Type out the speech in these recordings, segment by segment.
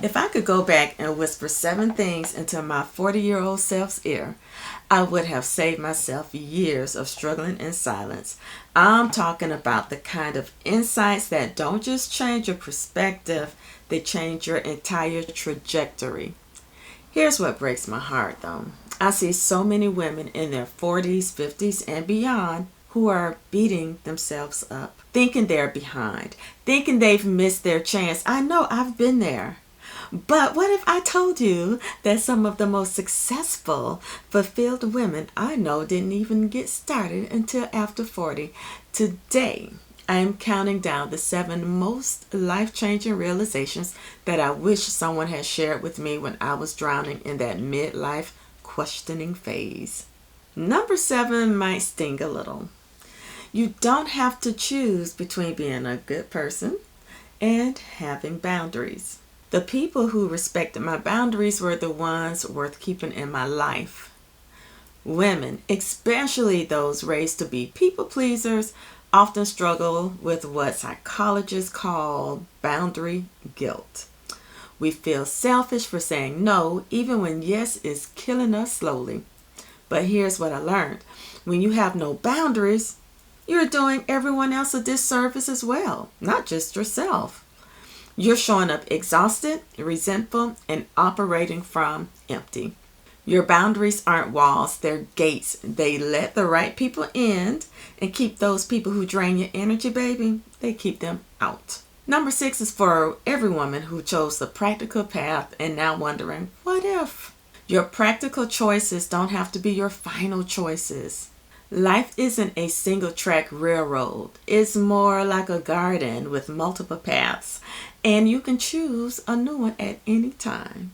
If I could go back and whisper 7 things into my 40-year-old self's ear, I would have saved myself years of struggling in silence. I'm talking about the kind of insights that don't just change your perspective, they change your entire trajectory. Here's what breaks my heart though. I see so many women in their 40s, 50s, and beyond who are beating themselves up, thinking they're behind, thinking they've missed their chance. I know I've been there. But what if I told you that some of the most successful, fulfilled women I know didn't even get started until after 40? Today, I am counting down the 7 most life-changing realizations that I wish someone had shared with me when I was drowning in that midlife questioning phase. Number 7 might sting a little. You don't have to choose between being a good person and having boundaries. The people who respected my boundaries were the ones worth keeping in my life. Women, especially those raised to be people pleasers, often struggle with what psychologists call boundary guilt. We feel selfish for saying no, even when yes is killing us slowly. But here's what I learned. When you have no boundaries, you're doing everyone else a disservice as well, not just yourself. You're showing up exhausted, resentful, and operating from empty. Your boundaries aren't walls, they're gates. They let the right people in and keep those people who drain your energy, baby, they keep them out. Number 6 is for every woman who chose the practical path and now wondering, what if? Your practical choices don't have to be your final choices. Life isn't a single track railroad. It's more like a garden with multiple paths, and you can choose a new one at any time.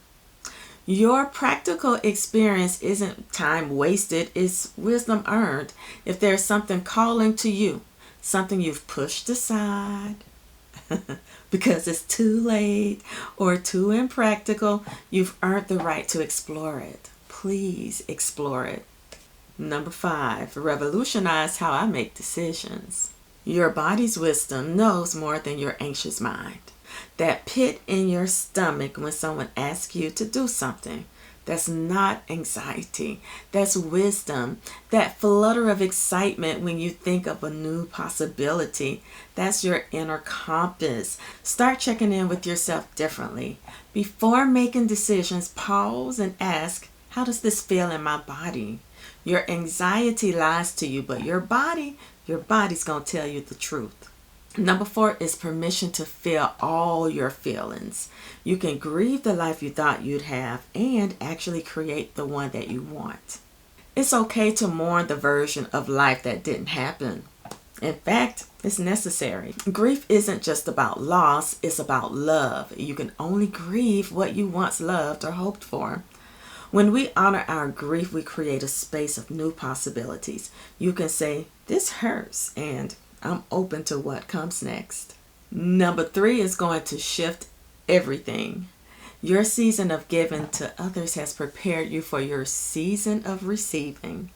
Your practical experience isn't time wasted, it's wisdom earned. If there's something calling to you, something you've pushed aside because it's too late or too impractical, you've earned the right to explore it. Please explore it. Number 5, revolutionize how I make decisions. Your body's wisdom knows more than your anxious mind. That pit in your stomach when someone asks you to do something, that's not anxiety, that's wisdom. That flutter of excitement when you think of a new possibility, that's your inner compass. Start checking in with yourself differently. Before making decisions, pause and ask, how does this feel in my body? Your anxiety lies to you, but your body's going to tell you the truth. Number 4 is permission to feel all your feelings. You can grieve the life you thought you'd have and actually create the one that you want. It's okay to mourn the version of life that didn't happen. In fact, it's necessary. Grief isn't just about loss, it's about love. You can only grieve what you once loved or hoped for. When we honor our grief, we create a space of new possibilities. You can say, this hurts, and I'm open to what comes next. Number 3 is going to shift everything. Your season of giving to others has prepared you for your season of receiving.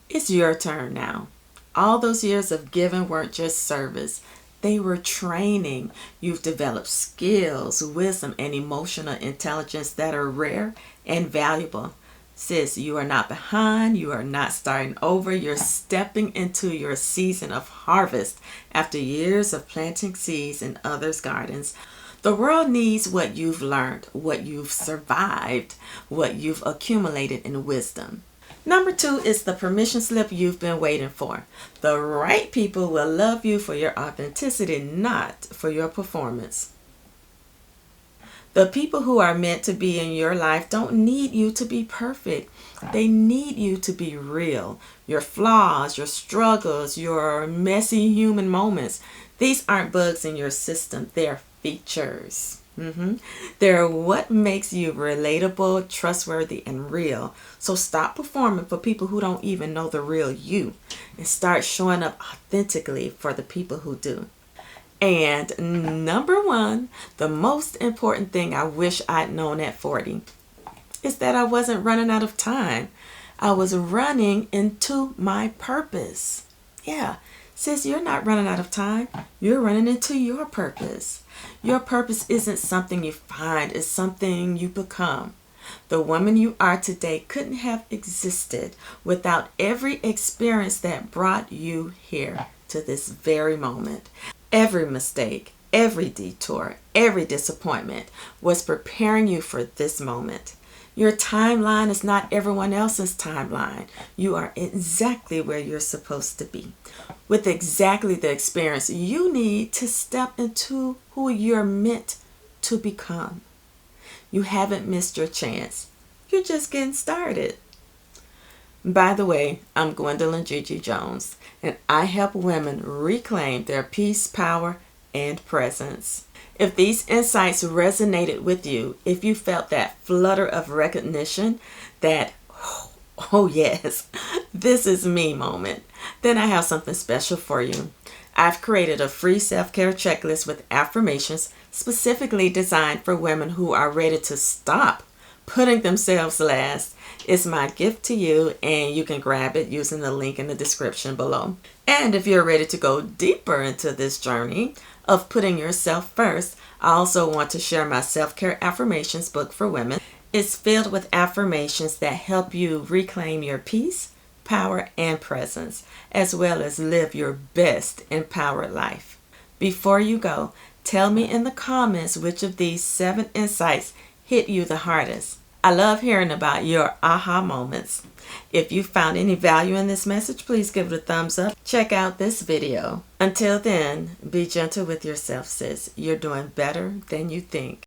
It's your turn now. All those years of giving weren't just service. They were training. You've developed skills, wisdom, and emotional intelligence that are rare and valuable. Sis, you are not behind. You are not starting over. You're stepping into your season of harvest after years of planting seeds in others' gardens. The world needs what you've learned, what you've survived, what you've accumulated in wisdom. Number 2 is the permission slip you've been waiting for. The right people will love you for your authenticity, not for your performance. The people who are meant to be in your life don't need you to be perfect. They need you to be real. Your flaws, your struggles, your messy human moments. These aren't bugs in your system. They're features. They're what makes you relatable, trustworthy, and real. So stop performing for people who don't even know the real you and start showing up authentically for the people who do. And number 1, the most important thing I wish I'd known at 40 is that I wasn't running out of time. I was running into my purpose. Yeah, Sis, you're not running out of time. You're running into your purpose. Your purpose isn't something you find, it's something you become. The woman you are today couldn't have existed without every experience that brought you here to this very moment. Every mistake, every detour, every disappointment was preparing you for this moment. Your timeline is not everyone else's timeline. You are exactly where you're supposed to be, with exactly the experience you need to step into who you're meant to become. You haven't missed your chance. You're just getting started. By the way, I'm Gwendolyn Jones, and I help women reclaim their peace, power, and presence. If these insights resonated with you, if you felt that flutter of recognition, that, oh yes, this is me moment, then I have something special for you. I've created a free self-care checklist with affirmations specifically designed for women who are ready to stop putting themselves last. It's my gift to you, and you can grab it using the link in the description below. And if you're ready to go deeper into this journey of putting yourself first, I also want to share my self-care affirmations book for women. It's filled with affirmations that help you reclaim your peace, power, and presence, as well as live your best empowered life. Before you go, tell me in the comments which of these 7 insights hit you the hardest. I love hearing about your aha moments. If you found any value in this message, please give it a thumbs up. Check out this video. Until then, be gentle with yourself, sis. You're doing better than you think.